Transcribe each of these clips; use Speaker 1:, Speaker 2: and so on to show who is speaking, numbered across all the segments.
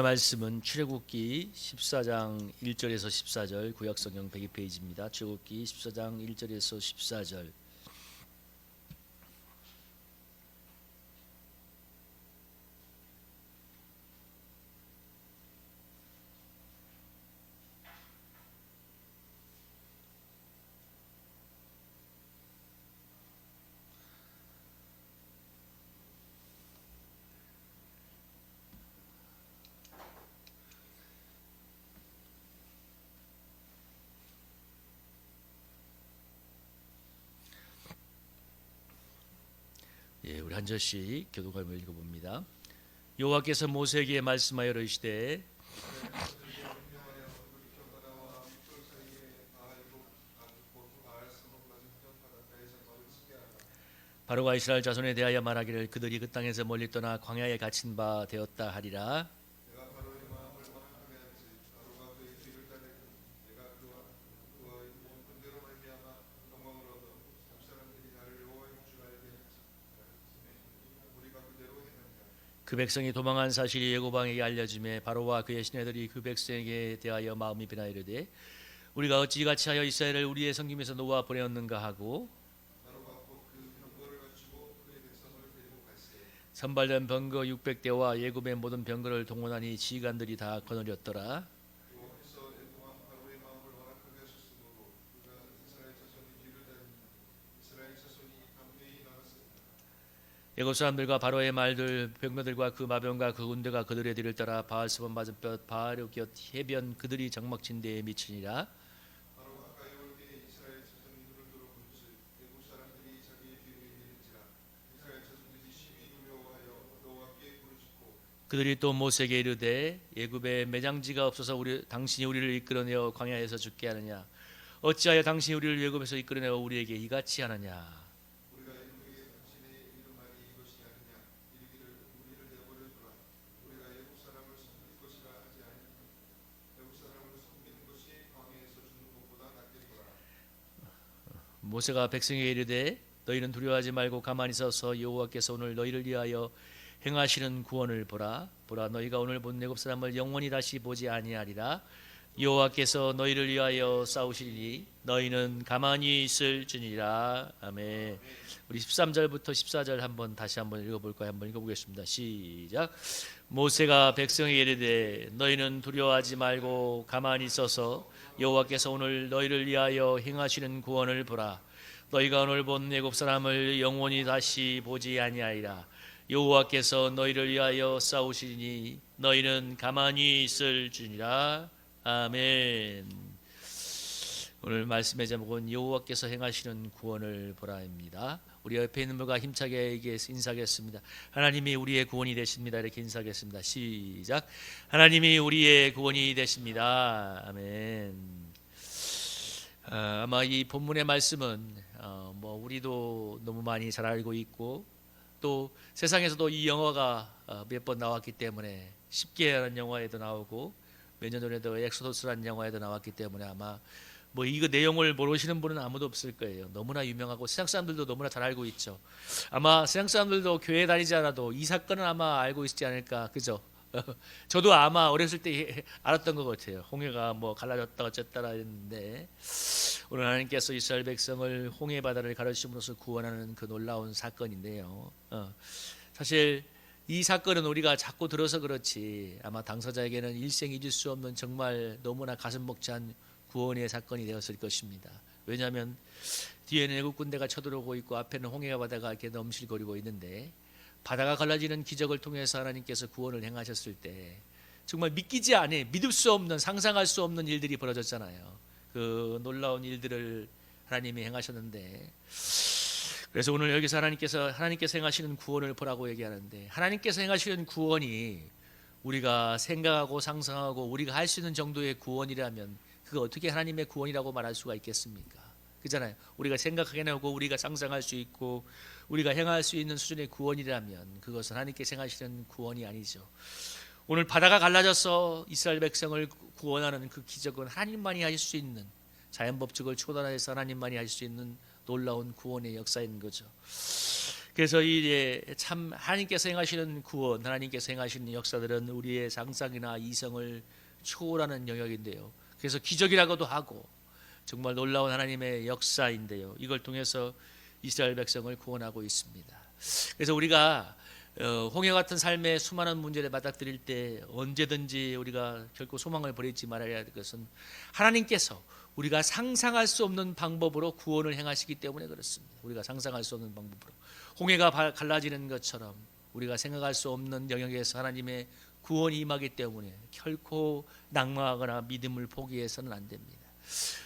Speaker 1: 말씀은 출애굽기 14장 1절에서 14절, 구약성경 102페이지입니다. 출애굽기 14장 1절에서 14절. 우리 한 절씩 교독하며 읽어봅니다. 여호와께서 모세에게 말씀하여 이르시되 바로가 이스라엘 자손에 대하여 말하기를 그들이 그 땅에서 멀리 떠나 광야에 갇힌 바 되었다 하리라. 그 백성이 도망한 사실이 애고방에게 알려짐에 바로와 그의 시내들이 그 백성에게 대하여 마음이 변하여 이르되 우리가 어찌 이같이 하여 이스라엘을 우리의 성김에서 놓아 보내었는가 하고 선발된 병거 600대와 예굽의 모든 병거를 동원하니 지휘관들이 다 거느렸더라. 예굽 사람들과 바로의 말들 병거들과 그 마병과 그 군대가 그들의 뒤를 따라 바알스본 맞은볕 바알롯 해변 그들이 장막친 데에 미치니라. 그들이 또 모세에게 이르되 예굽에 매장지가 없어서 당신이 우리를 이끌어내어 광야에서 죽게 하느냐? 어찌하여 당신이 우리를 예굽에서 이끌어내어 우리에게 이같이 하느냐? 모세가 백성에게 이르되 너희는 두려워하지 말고 가만히 서서 여호와께서 오늘 너희를 위하여 행하시는 구원을 보라. 너희가 오늘 본 애굽 사람을 영원히 다시 보지 아니하리라. 여호와께서 너희를 위하여 싸우시리니 너희는 가만히 있을지니라. 아멘. 우리 13절부터 14절 다시 한번 읽어볼까요? 한번 읽어보겠습니다. 시작. 모세가 백성에게 이르되 너희는 두려워하지 말고 가만히 있어서 여호와께서 오늘 너희를 위하여 행하시는 구원을 보라. 너희가 오늘 본 애굽 사람을 영원히 다시 보지 아니하리라. 여호와께서 너희를 위하여 싸우시니 너희는 가만히 있을지니라. 아멘. 오늘 말씀의 제목은 여호와께서 행하시는 구원을 보라입니다. 우리 옆에 있는 분과 힘차게 인사하겠습니다. 하나님이 우리의 구원이 되십니다. 이렇게 인사하겠습니다. 시작. 하나님이 우리의 구원이 되십니다. 아멘. 아마 이 본문의 말씀은 우리도 너무 많이 잘 알고 있고 또 세상에서도 이 영화가 몇 번 나왔기 때문에 10개라는 영화에도 나오고 몇 년 전에도 엑소더스라는 영화에도 나왔기 때문에 아마 이거 내용을 모르시는 분은 아무도 없을 거예요. 너무나 유명하고 세상 사람들도 너무나 잘 알고 있죠. 아마 세상 사람들도 교회 다니지 않아도 이 사건은 아마 알고 있지 않을까, 그죠? 저도 아마 어렸을 때 알았던 것 같아요. 홍해가 갈라졌다 어쨌다 했는데 오늘 하나님께서 이스라엘 백성을 홍해 바다를 가르침으로써 구원하는 그 놀라운 사건인데요. 사실 이 사건은 우리가 자꾸 들어서 그렇지 아마 당사자에게는 일생 잊을 수 없는 정말 너무나 가슴 벅찬 구원의 사건이 되었을 것입니다. 왜냐하면 뒤에는 애국 군대가 쳐들어오고 있고 앞에는 홍해 바다가 이렇게 넘실거리고 있는데 바다가 갈라지는 기적을 통해서 하나님께서 구원을 행하셨을 때 정말 믿을 수 없는 상상할 수 없는 일들이 벌어졌잖아요. 그 놀라운 일들을 하나님이 행하셨는데 그래서 오늘 여기서 하나님께서 행하시는 구원을 보라고 얘기하는데 하나님께서 행하시는 구원이 우리가 생각하고 상상하고 우리가 할 수 있는 정도의 구원이라면 그거 어떻게 하나님의 구원이라고 말할 수가 있겠습니까? 그잖아요. 우리가 생각하게 하고 우리가 상상할 수 있고 우리가 행할 수 있는 수준의 구원이라면 그것은 하나님께서 행하시는 구원이 아니죠. 오늘 바다가 갈라져서 이스라엘 백성을 구원하는 그 기적은 하나님만이 하실 수 있는 자연 법칙을 초월해서 하나님만이 하실 수 있는 놀라운 구원의 역사인 거죠. 그래서 이제 참 하나님께서 행하시는 구원, 하나님께서 행하시는 역사들은 우리의 상상이나 이성을 초월하는 영역인데요. 그래서 기적이라고도 하고 정말 놀라운 하나님의 역사인데요. 이걸 통해서 이스라엘 백성을 구원하고 있습니다. 그래서 우리가 홍해 같은 삶의 수많은 문제를 맞닥뜨릴 때 언제든지 우리가 결코 소망을 버리지 말아야 할 것은 하나님께서 우리가 상상할 수 없는 방법으로 구원을 행하시기 때문에 그렇습니다. 우리가 상상할 수 없는 방법으로 홍해가 갈라지는 것처럼 우리가 생각할 수 없는 영역에서 하나님의 구원이 임하기 때문에 결코 낙망하거나 믿음을 포기해서는 안 됩니다.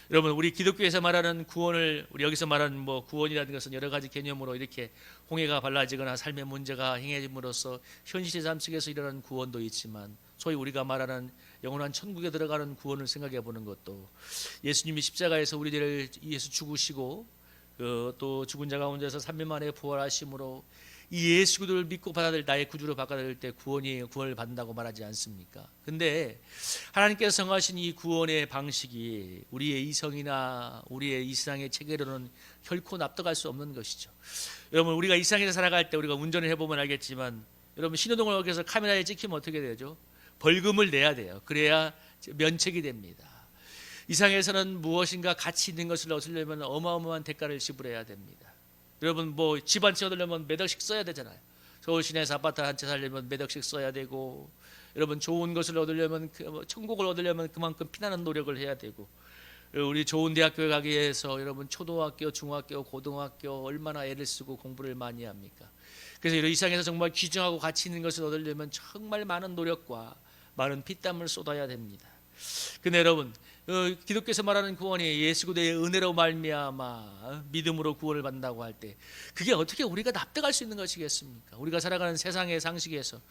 Speaker 1: 여러분, 우리 기독교에서 말하는 구원을, 우리 여기서 말하는 구원이라는 것은 여러 가지 개념으로 이렇게 홍해가 갈라지거나 삶의 문제가 행해짐으로써 현실의 삶 속에서 일어나는 구원도 있지만, 소위 우리가 말하는 영원한 천국에 들어가는 구원을 생각해 보는 것도, 예수님이 십자가에서 우리들을 위해서 죽으시고 또 죽은 자 가운데서 3일 만에 부활하심으로 이 예수 그리스도를 믿고 받아들일, 나의 구주로 받아들일 때 구원을 받는다고 말하지 않습니까? 근데 하나님께서 정하신 이 구원의 방식이 우리의 이성이나 우리의 이 세상의 체계로는 결코 납득할 수 없는 것이죠. 여러분, 우리가 이 세상에서 살아갈 때 우리가 운전을 해보면 알겠지만, 여러분 신호등을 어겨서 카메라에 찍히면 어떻게 되죠? 벌금을 내야 돼요. 그래야 면책이 됩니다. 이 세상에서는 무엇인가 가치 있는 것을 얻으려면 어마어마한 대가를 지불해야 됩니다. 여러분, 집 한 채 얻으려면 몇 억씩 써야 되잖아요. 서울 시내에서 아파트 한 채 살려면 몇 억씩 써야 되고, 여러분 좋은 것을 얻으려면, 천국을 얻으려면 그만큼 피나는 노력을 해야 되고, 우리 좋은 대학교에 가기 위해서 여러분 초등학교, 중학교, 고등학교 얼마나 애를 쓰고 공부를 많이 합니까? 그래서 이 세상에서 정말 귀중하고 가치 있는 것을 얻으려면 정말 많은 노력과 많은 피땀을 쏟아야 됩니다. 근데 여러분, 기독교에서 말하는 구원이 예수 그리스도의 은혜로 말미암아 믿음으로 구원을 받는다고 할 때, 그게 어떻게 우리가 납득할 수 있는 것이겠습니까? 우리가 살아가는 세상의 상식에서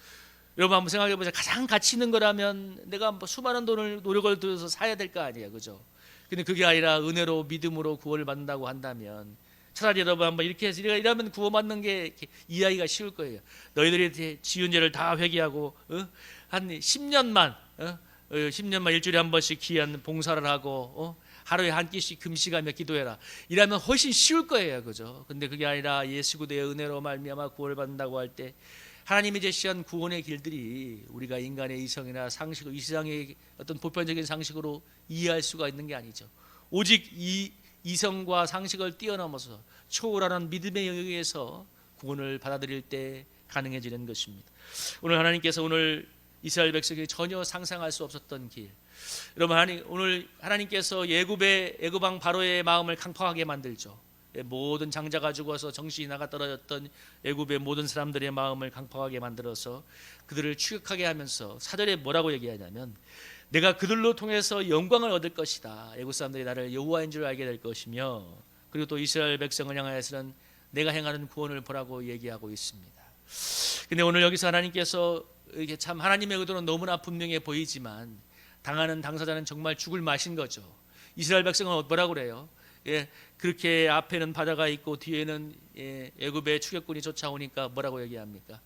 Speaker 1: 여러분 한번 생각해 보세요. 가장 가치 있는 거라면 내가 수많은 돈을 노력을 들여서 사야 될 거 아니에요, 그죠? 근데 그게 아니라 은혜로 믿음으로 구원을 받는다고 한다면, 차라리 여러분 한번 이렇게 해서 이러면 구원받는 게 이해하기가 쉬울 거예요. 너희들이 지은 죄를 다 회개하고 한 10년만 10년만 일주일에 한 번씩 귀한 봉사를 하고 하루에 한 끼씩 금식하며 기도해라. 이러면 훨씬 쉬울 거예요, 그죠? 근데 그게 아니라 예수 그리스도의 은혜로 말미암아 구원을 받는다고 할 때, 하나님이 제시한 구원의 길들이 우리가 인간의 이성이나 상식으로, 이 세상의 어떤 보편적인 상식으로 이해할 수가 있는 게 아니죠. 오직 이 이성과 상식을 뛰어넘어서 초월하는 믿음의 영역에서 구원을 받아들일 때 가능해지는 것입니다. 오늘 하나님께서 이스라엘 백성이 전혀 상상할 수 없었던 길, 여러분, 오늘 하나님께서 애굽 왕 바로의 마음을 강팍하게 만들죠. 모든 장자가 죽어서 정신이 나가 떨어졌던 애굽의 모든 사람들의 마음을 강팍하게 만들어서 그들을 추격하게 하면서, 사절에 뭐라고 얘기하냐면, 내가 그들로 통해서 영광을 얻을 것이다. 애굽 사람들이 나를 여호와인 줄 알게 될 것이며, 그리고 또 이스라엘 백성을 향하여서는 내가 행하는 구원을 보라고 얘기하고 있습니다. 근데 오늘 여기서 하나님께서, 이게 참 하나님의 의도는 너무나 분명해 보이지만 당하는 당사자는 정말 죽을 맛인 거죠. 이스라엘 백성은 뭐라고 그래요? 그렇게 앞에는 바다가 있고 뒤에는 애굽의 추격군이 쫓아오니까 뭐라고 얘기합니까?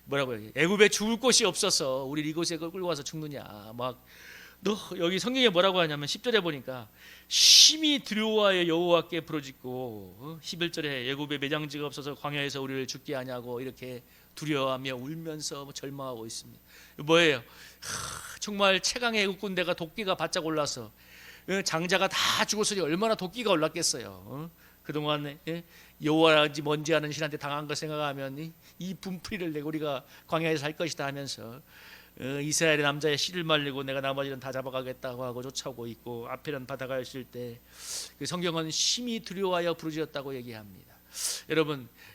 Speaker 1: 뭐라고 얘기해요? 애굽에 죽을 곳이 없어서 우리 이곳에 끌고 와서 죽느냐. 너 여기 성경에 뭐라고 하냐면 10절에 보니까 심히 두려워하여 여호와께 부르짖고, 11절에 애굽에 매장지가 없어서 광야에서 우리를 죽게 하냐고 이렇게 두려워하며 울면서 절망하고 있습니다. 뭐예요? 정말 최강의 애국 군대가 도끼가 바짝 올라서 장자가 다 죽었으니 얼마나 도끼가 올랐겠어요. 그동안 여호와라든지 뭔지 아는 신한테 당한 거 생각하면 이 분풀이를 내고 우리가 광야에서 살 것이다 하면서 이스라엘의 남자의 씨를 말리고 내가 나머지는 다 잡아가겠다고 하고 쫓아오고 있고, 앞에는 바다가 있을 때 그 성경은 심히 두려워하여 부르짖었다고 얘기합니다.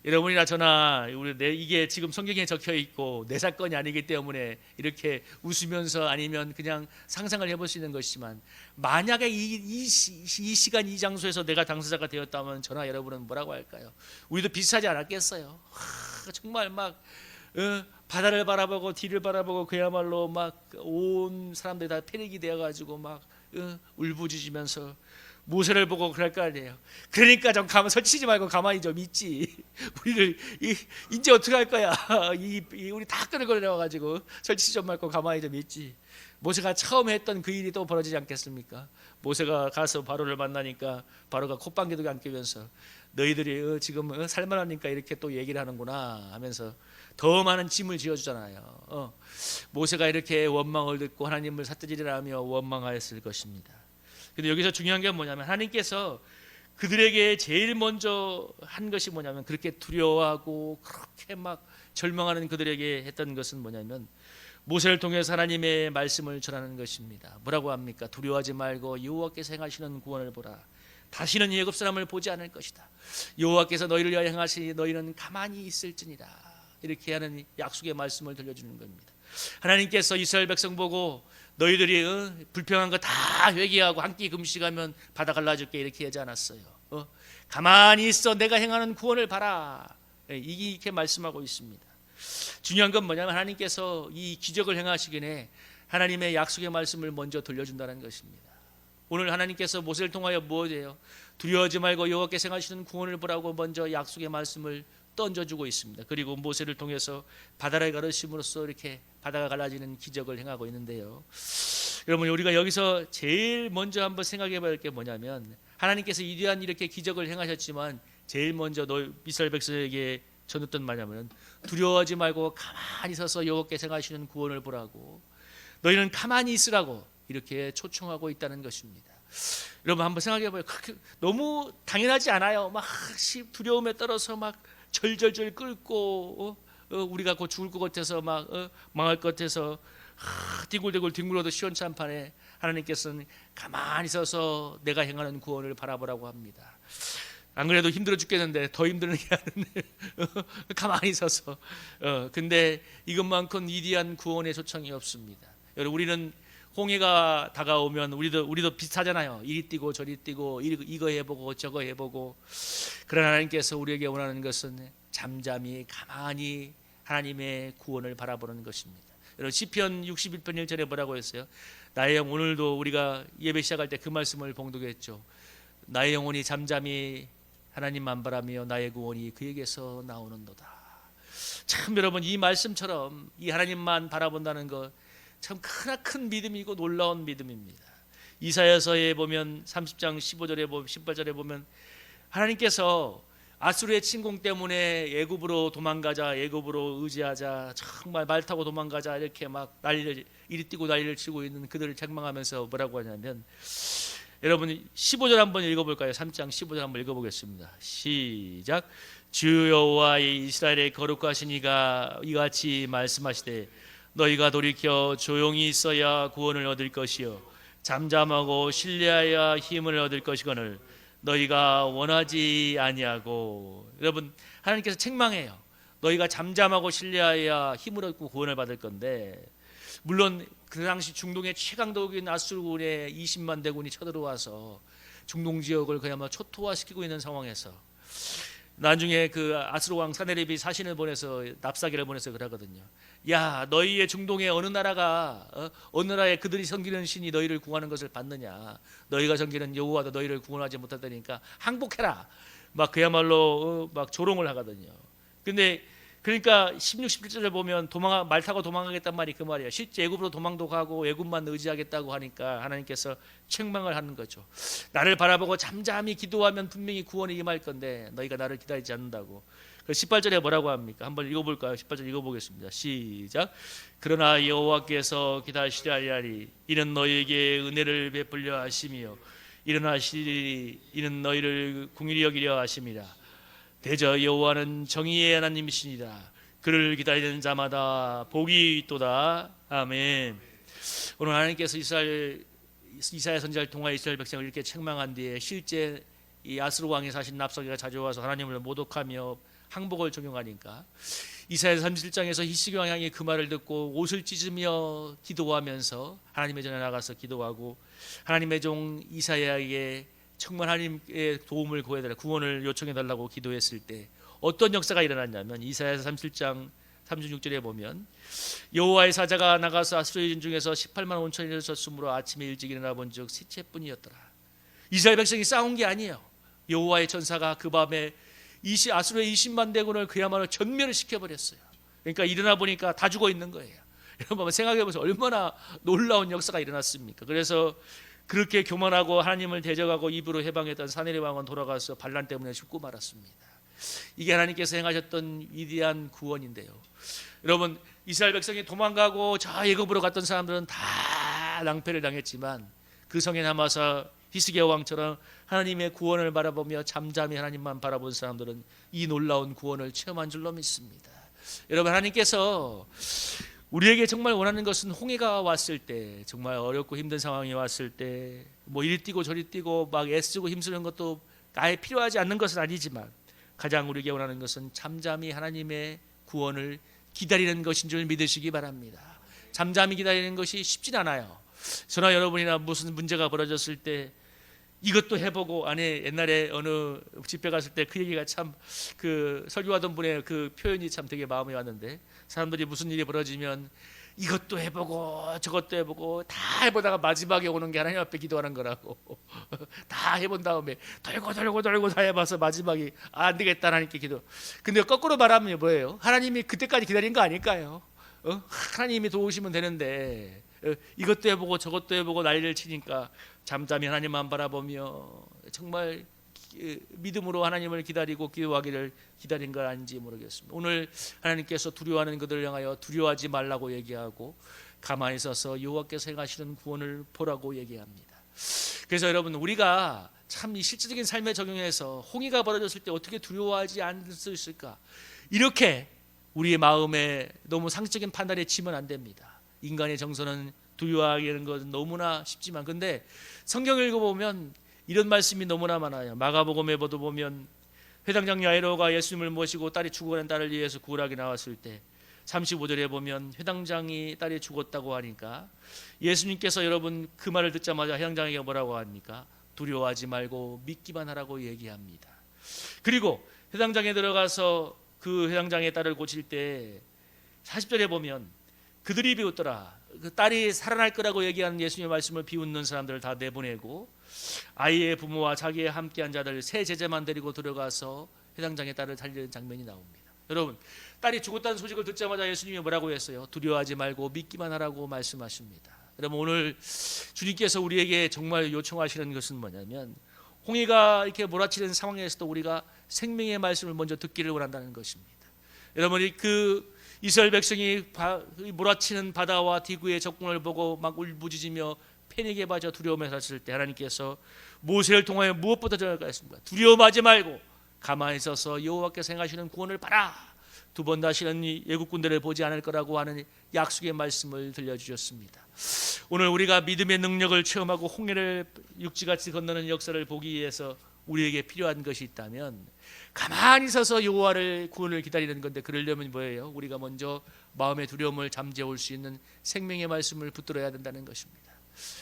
Speaker 1: 여러분이나 저나 이게 지금 성경에 적혀 있고 내 사건이 아니기 때문에 이렇게 웃으면서 아니면 그냥 상상을 해볼 수 있는 것이지만, 만약에 이 시간 이 장소에서 내가 당사자가 되었다면 저나 여러분은 뭐라고 할까요? 우리도 비슷하지 않았겠어요? 정말 바다를 바라보고 뒤를 바라보고 그야말로 온 사람들이 다 패닉이 되어가지고 울부짖으면서 모세를 보고 그럴 거 아니에요. 그러니까 좀 가만 설치지 말고 가만히 좀 있지. 우리를 이제 어떻게 할 거야? 우리 다 끌어내려 가지고 설치지 좀 말고 가만히 좀 있지. 모세가 처음 했던 그 일이 또 벌어지지 않겠습니까? 모세가 가서 바로를 만나니까 바로가 콧방귀도 안 뀌면서 너희들이 지금 살만하니까 이렇게 또 얘기를 하는구나 하면서 더 많은 짐을 지어주잖아요. 모세가 이렇게 원망을 듣고 하나님을 삿대질하며 원망하였을 것입니다. 근데 여기서 중요한 게 뭐냐면 하나님께서 그들에게 제일 먼저 한 것이 뭐냐면 그렇게 두려워하고 그렇게 막 절망하는 그들에게 했던 것은 뭐냐면 모세를 통해서 하나님의 말씀을 전하는 것입니다. 뭐라고 합니까? 두려워하지 말고 여호와께서 행하시는 구원을 보라. 다시는 애굽 사람을 보지 않을 것이다. 여호와께서 너희를 위하여 행하시니 너희는 가만히 있을지니라. 이렇게 하는 약속의 말씀을 들려주는 겁니다. 하나님께서 이스라엘 백성 보고 너희들이 불평한 거 다 회개하고 한 끼 금식하면 바다 갈라줄게 이렇게 하지 않았어요. 가만히 있어 내가 행하는 구원을 봐라. 이렇게 말씀하고 있습니다. 중요한 건 뭐냐면 하나님께서 이 기적을 행하시기에 하나님의 약속의 말씀을 먼저 들려준다는 것입니다. 오늘 하나님께서 모세를 통하여 무엇이에요? 두려워하지 말고 여호와께서 행하시는 구원을 보라고 먼저 약속의 말씀을 던져주고 있습니다. 그리고 모세를 통해서 바다를 가르침으로써 이렇게 바다가 갈라지는 기적을 행하고 있는데요. 여러분 우리가 여기서 제일 먼저 한번 생각해 볼 게 뭐냐면 하나님께서 이러한 이렇게 기적을 행하셨지만 제일 먼저 이스라엘 백성에게 전했던 말이냐면 두려워하지 말고 가만히 서서 여호와께서 행하시는 구원을 보라고 너희는 가만히 있으라고 이렇게 초청하고 있다는 것입니다. 여러분 한번 생각해 봐요. 너무 당연하지 않아요? 막 두려움에 떨어서 막 절절절 끓고 우리가 곧 죽을 것 같아서 막 망할 것 같아서 뒹굴뒹굴 뒹굴어도 시원찮판에 하나님께서는 가만히 서서 내가 행하는 구원을 바라보라고 합니다. 안 그래도 힘들어 죽겠는데 더 힘들게 하는데 가만히 서서 근데 이것만큼 위대한 구원의 초청이 없습니다. 여러분 우리는 홍해가 다가오면 우리도 비슷하잖아요. 이리 뛰고 저리 뛰고 이거 해보고 저거 해보고. 그러나 하나님께서 우리에게 원하는 것은 잠잠히 가만히 하나님의 구원을 바라보는 것입니다. 여러분 시편 61편 1절에 뭐라고 했어요? 나의 영 오늘도 우리가 예배 시작할 때 그 말씀을 봉독했죠. 나의 영혼이 잠잠히 하나님만 바라며 나의 구원이 그에게서 나오는도다. 참 여러분 이 말씀처럼 이 하나님만 바라본다는 것 참 크나큰 믿음이고 놀라운 믿음입니다. 이사야서에 보면 30장 15절에 보면 18절에 보면 하나님께서 아수르의 침공 때문에 애굽으로 도망가자, 애굽으로 의지하자, 정말 말 타고 도망가자 이렇게 막 난리를 이리 뛰고 난리를 치고 있는 그들을 책망하면서 뭐라고 하냐면 여러분 15절 한번 읽어볼까요? 3장 15절 한번 읽어보겠습니다. 시작. 주 여호와 이스라엘의 거룩하신 이가 이같이 말씀하시되 너희가 돌이켜 조용히 있어야 구원을 얻을 것이요 잠잠하고 신뢰하여 힘을 얻을 것이거늘 너희가 원하지 아니하고. 여러분 하나님께서 책망해요. 너희가 잠잠하고 신뢰하여 힘을 얻고 구원을 받을 건데 물론 그 당시 중동의 최강독인 아수르군의 20만 대군이 쳐들어와서 중동 지역을 그야말로 초토화시키고 있는 상황에서 나중에 그 아수르 왕 사네립이 사신을 보내서 납사기를 보내서 그러거든요. 야 너희의 중동의 어느 나라가 어느 나라에 그들이 섬기는 신이 너희를 구하는 것을 받느냐. 너희가 섬기는 여호와도 너희를 구원하지 못하다니까 항복해라. 막 그야말로 막 조롱을 하거든요. 근데 그러니까 16, 17절을 보면 말 타고 도망가겠단 말이 그 말이에요. 실제 애굽으로 도망도 가고 애굽만 의지하겠다고 하니까 하나님께서 책망을 하는 거죠. 나를 바라보고 잠잠히 기도하면 분명히 구원이 임할 건데 너희가 나를 기다리지 않는다고. 18절에 뭐라고 합니까? 한번 읽어볼까요? 18절 읽어보겠습니다. 시작. 그러나 여호와께서 기다리시려 하리니 이는 너희에게 은혜를 베풀려 하시며 일어나시리 이는 너희를 긍휼히 여기려 하심이라. 대저 여호와는 정의의 하나님이시니라. 그를 기다리는 자마다 복이 있도다. 아멘. 오늘 하나님께서 이사야 선지자를 통하여 이스라엘 백성을 이렇게 책망한 뒤에 실제 이 아수르 왕이 사신 납사기가 찾아와서 하나님을 모독하며 항복을 종용하니까 이사야 37장에서 히스기 왕이 그 말을 듣고 옷을 찢으며 기도하면서 하나님의 전에 나가서 기도하고 하나님의 종 이사야에게 정말 하나님의 도움을 구해달라 구원을 요청해달라고 기도했을 때 어떤 역사가 일어났냐면 이사야서 37장 36절에 보면 여호와의 사자가 나가서 아수르의 진중에서 18만 5천인을 쳤으므로 아침에 일찍 일어나 본즉 셋째뿐이었더라. 이스라엘 백성이 싸운 게 아니에요. 여호와의 전사가 그 밤에 아수르의 20만 대군을 그야말로 전멸을 시켜버렸어요. 그러니까 일어나 보니까 다 죽어 있는 거예요. 여러분 생각해 보세요. 얼마나 놀라운 역사가 일어났습니까? 그래서 그렇게 교만하고 하나님을 대적하고 입으로 해방했던 사내리 왕은 돌아가서 반란 때문에 죽고 말았습니다. 이게 하나님께서 행하셨던 위대한 구원인데요. 여러분 이스라엘 백성이 도망가고 저 애굽으로 갔던 사람들은 다 낭패를 당했지만 그 성에 남아서 히스기야 왕처럼 하나님의 구원을 바라보며 잠잠히 하나님만 바라본 사람들은 이 놀라운 구원을 체험한 줄로 믿습니다. 여러분 하나님께서 우리에게 정말 원하는 것은 홍해가 왔을 때, 정말 어렵고 힘든 상황이 왔을 때 뭐 이리 뛰고 저리 뛰고 막 애쓰고 힘쓰는 것도 아예 필요하지 않는 것은 아니지만 가장 우리에게 원하는 것은 잠잠히 하나님의 구원을 기다리는 것인 줄 믿으시기 바랍니다. 잠잠히 기다리는 것이 쉽진 않아요. 저나 여러분이나 무슨 문제가 벌어졌을 때 이것도 해보고, 아니 옛날에 어느 집회 갔을 때 그 얘기가 참, 그 설교하던 분의 그 표현이 참 되게 마음에 왔는데, 사람들이 무슨 일이 벌어지면 이것도 해보고 저것도 해보고 다 해보다가 마지막에 오는 게 하나님 앞에 기도하는 거라고. 다 해본 다음에 돌고 다 해봐서 마지막에 안 되겠다 하나님께 기도. 근데 거꾸로 말하면 뭐예요? 하나님이 그때까지 기다린 거 아닐까요? 하나님이 도우시면 되는데 이것도 해보고 저것도 해보고 난리를 치니까 잠잠히 하나님만 바라보며 정말 믿음으로 하나님을 기다리고 기도하기를 기다린 건 아닌지 모르겠습니다. 오늘 하나님께서 두려워하는 그들을 향하여 두려워하지 말라고 얘기하고 가만히 서서 여호와께서 행하시는 구원을 보라고 얘기합니다. 그래서 여러분 우리가 참 이 실질적인 삶에 적용해서 홍해가 벌어졌을 때 어떻게 두려워하지 않을 수 있을까, 이렇게 우리의 마음에 너무 상식적인 판단에 치면 안 됩니다. 인간의 정서는 두려워하는 것은 너무나 쉽지만, 근데 성경을 읽어보면 이런 말씀이 너무나 많아요. 마가복음에 보면 회당장 야이로가 예수님을 모시고 딸이 죽어가는 딸을 위해서 구걸하게 나왔을 때 35절에 보면 회당장이 딸이 죽었다고 하니까 예수님께서 여러분 그 말을 듣자마자 회당장에게 뭐라고 합니까? 두려워하지 말고 믿기만 하라고 얘기합니다. 그리고 회당장에 들어가서 그 회당장의 딸을 고칠 때 40절에 보면 그들이 비웃더라. 그 딸이 살아날 거라고 얘기하는 예수님의 말씀을 비웃는 사람들을 다 내보내고 아이의 부모와 자기의 함께한 자들 세 제자만 데리고 들어가서 회당장의 딸을 살리는 장면이 나옵니다. 여러분 딸이 죽었다는 소식을 듣자마자 예수님이 뭐라고 했어요? 두려워하지 말고 믿기만 하라고 말씀하십니다. 여러분 오늘 주님께서 우리에게 정말 요청하시는 것은 뭐냐면 홍해가 이렇게 몰아치는 상황에서도 우리가 생명의 말씀을 먼저 듣기를 원한다는 것입니다. 여러분 그 이스라엘 백성이 몰아치는 바다와 디구의 적군을 보고 막 울부짖으며 패닉에 빠져 두려움에 샀을 때 하나님께서 모세를 통하여 무엇보다 전하였습니까? 두려워하지 말고 가만히 있어서 여호와께서 행하시는 구원을 봐라. 두 번 다시는 애국 군대를 보지 않을 거라고 하는 약속의 말씀을 들려주셨습니다. 오늘 우리가 믿음의 능력을 체험하고 홍해를 육지같이 건너는 역사를 보기 위해서 우리에게 필요한 것이 있다면 가만히 서서 여호와를 구원을 기다리는 건데, 그러려면 뭐예요? 우리가 먼저 마음의 두려움을 잠재울 수 있는 생명의 말씀을 붙들어야 된다는 것입니다.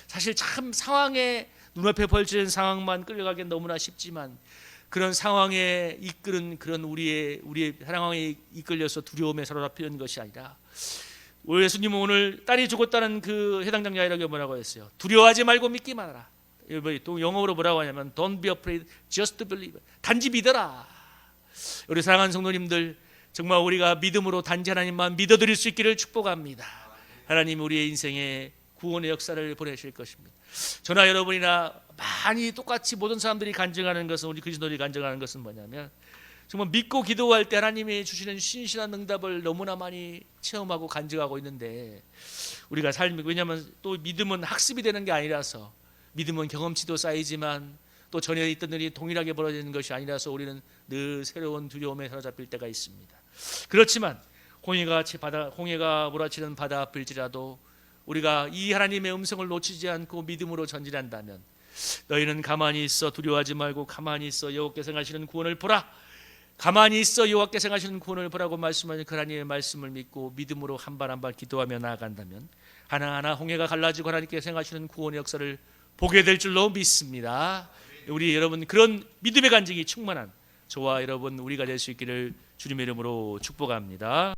Speaker 1: 사실 참 상황에 눈앞에 벌어지는 상황만 끌려가기엔 너무나 쉽지만 그런 상황에 이끄는 그런 우리의 상황에 이끌려서 두려움에 사로잡히는 것이 아니라, 우리 예수님은 오늘 딸이 죽었다는 그 해당장 야이로에게 뭐라고 했어요? 두려워하지 말고 믿기만 하라. 또 영어로 뭐라고 하냐면 Don't be afraid, just believe. 단지 믿어라. 우리 사랑하는 성도님들, 정말 우리가 믿음으로 단지 하나님만 믿어드릴 수 있기를 축복합니다. 하나님 우리의 인생에 구원의 역사를 보내실 것입니다. 저나 여러분이나 많이 똑같이 모든 사람들이 간증하는 것은, 우리 그리스도인들이 간증하는 것은 뭐냐면 정말 믿고 기도할 때 하나님이 주시는 신실한 응답을 너무나 많이 체험하고 간증하고 있는데, 우리가 왜냐하면 또 믿음은 학습이 되는 게 아니라서, 믿음은 경험치도 쌓이지만 또 전에 있던 일이 동일하게 벌어지는 것이 아니라서 우리는 늘 새로운 두려움에 사로잡힐 때가 있습니다. 그렇지만 홍해가 몰아치는 바다 앞일지라도 우리가 이 하나님의 음성을 놓치지 않고 믿음으로 전진한다면, 너희는 가만히 있어 두려워하지 말고 가만히 있어 여호와께서 행하시는 구원을 보라. 가만히 있어 여호와께서 행하시는 구원을 보라고 말씀하는 그 하나님의 말씀을 믿고 믿음으로 한 발 한 발 기도하며 나아간다면 하나하나 홍해가 갈라지고 하나님께서 행하시는 구원의 역사를 보게 될 줄로 믿습니다. 우리 여러분 그런 믿음의 간증이 충만한 저와 여러분 우리가 될 수 있기를 주님의 이름으로 축복합니다.